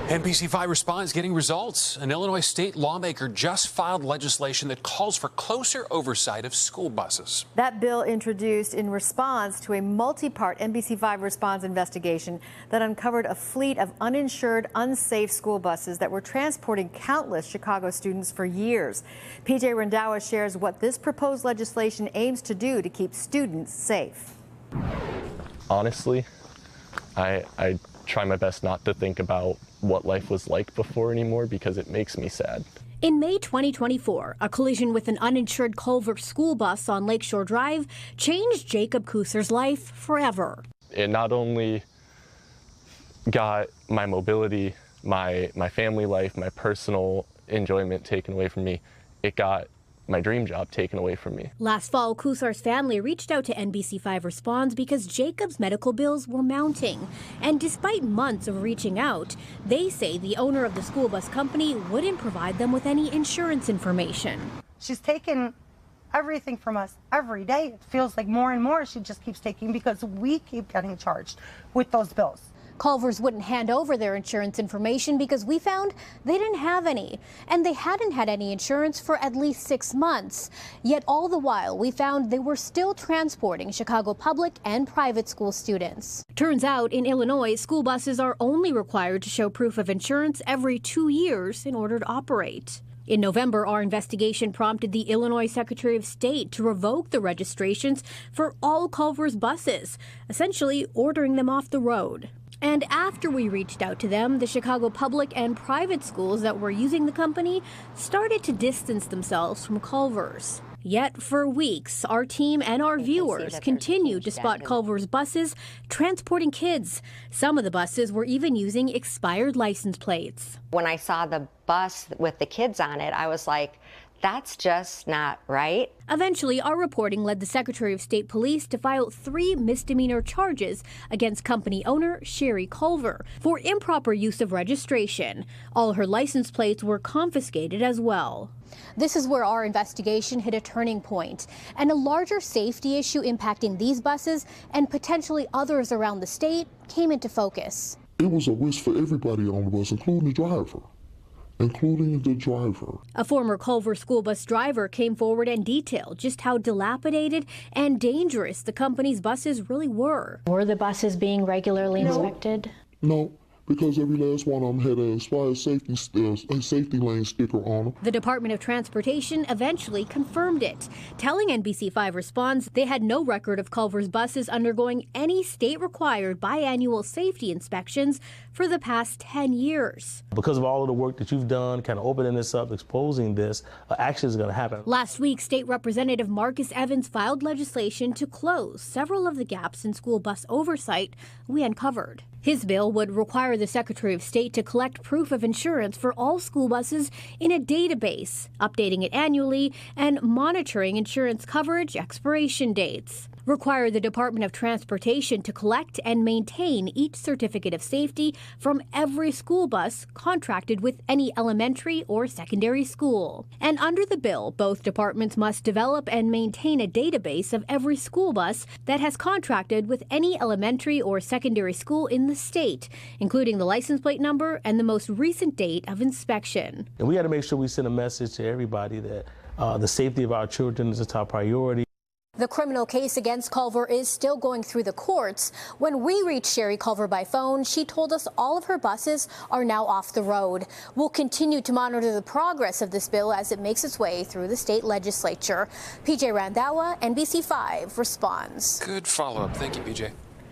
NBC5 Responds getting results. An Illinois state lawmaker just filed legislation that calls for closer oversight of school buses. That bill introduced in response to a multi-part NBC5 Responds investigation that uncovered a fleet of uninsured, unsafe school buses that were transporting countless Chicago students for years. PJ Randawa shares what this proposed legislation aims to do to keep students safe. Honestly, I try my best not to think about what life was like before anymore because it makes me sad. In May 2024, a collision with an uninsured Culver school bus on Lakeshore Drive changed Jacob Kuser's life forever. It not only got my mobility, my family life, my personal enjoyment taken away from me, it got my dream job taken away from me. Last fall, Kusar's family reached out to NBC5 Responds because Jacob's medical bills were mounting. And despite months of reaching out, they say the owner of the school bus company wouldn't provide them with any insurance information. She's taken everything from us every day. It feels like more and more she just keeps taking because we keep getting charged with those bills. Culvers wouldn't hand over their insurance information because we found they didn't have any, and they hadn't had any insurance for at least 6 months. Yet all the while, we found they were still transporting Chicago public and private school students. Turns out, in Illinois, school buses are only required to show proof of insurance every 2 years in order to operate. In November, our investigation prompted the Illinois Secretary of State to revoke the registrations for all Culver's buses, essentially ordering them off the road. And after we reached out to them, the Chicago public and private schools that were using the company started to distance themselves from Culver's. Yet for weeks, our team and our viewers continued to spot Culver's buses transporting kids. Some of the buses were even using expired license plates. When I saw the bus with the kids on it, I was like, that's just not right. Eventually, our reporting led the Secretary of State Police to file 3 misdemeanor charges against company owner Sherry Culver for improper use of registration. All her license plates were confiscated as well. This is where our investigation hit a turning point, and a larger safety issue impacting these buses and potentially others around the state came into focus. It was a risk for everybody on the bus, including the driver. A former Culver school bus driver came forward and detailed just how dilapidated and dangerous the company's buses really were. Were the buses being regularly inspected? No, because every last one of them had a expired safety lane sticker on them. The Department of Transportation eventually confirmed it, telling NBC5 Responds they had no record of Culver's buses undergoing any state-required biannual safety inspections for the past 10 years. Because of all of the work that you've done, kind of opening this up, exposing this, action is going to happen. Last week, State Representative Marcus Evans filed legislation to close several of the gaps in school bus oversight we uncovered. His bill would require the Secretary of State to collect proof of insurance for all school buses in a database, updating it annually, and monitoring insurance coverage expiration dates. Require the Department of Transportation to collect and maintain each certificate of safety from every school bus contracted with any elementary or secondary school. And under the bill, both departments must develop and maintain a database of every school bus that has contracted with any elementary or secondary school in the state, including the license plate number and the most recent date of inspection. And we got to make sure we send a message to everybody that the safety of our children is a top priority. The criminal case against Culver is still going through the courts. When we reached Sherry Culver by phone, she told us all of her buses are now off the road. We'll continue to monitor the progress of this bill as it makes its way through the state legislature. PJ Randawa, NBC5 Responds. Good follow-up. Thank you, PJ.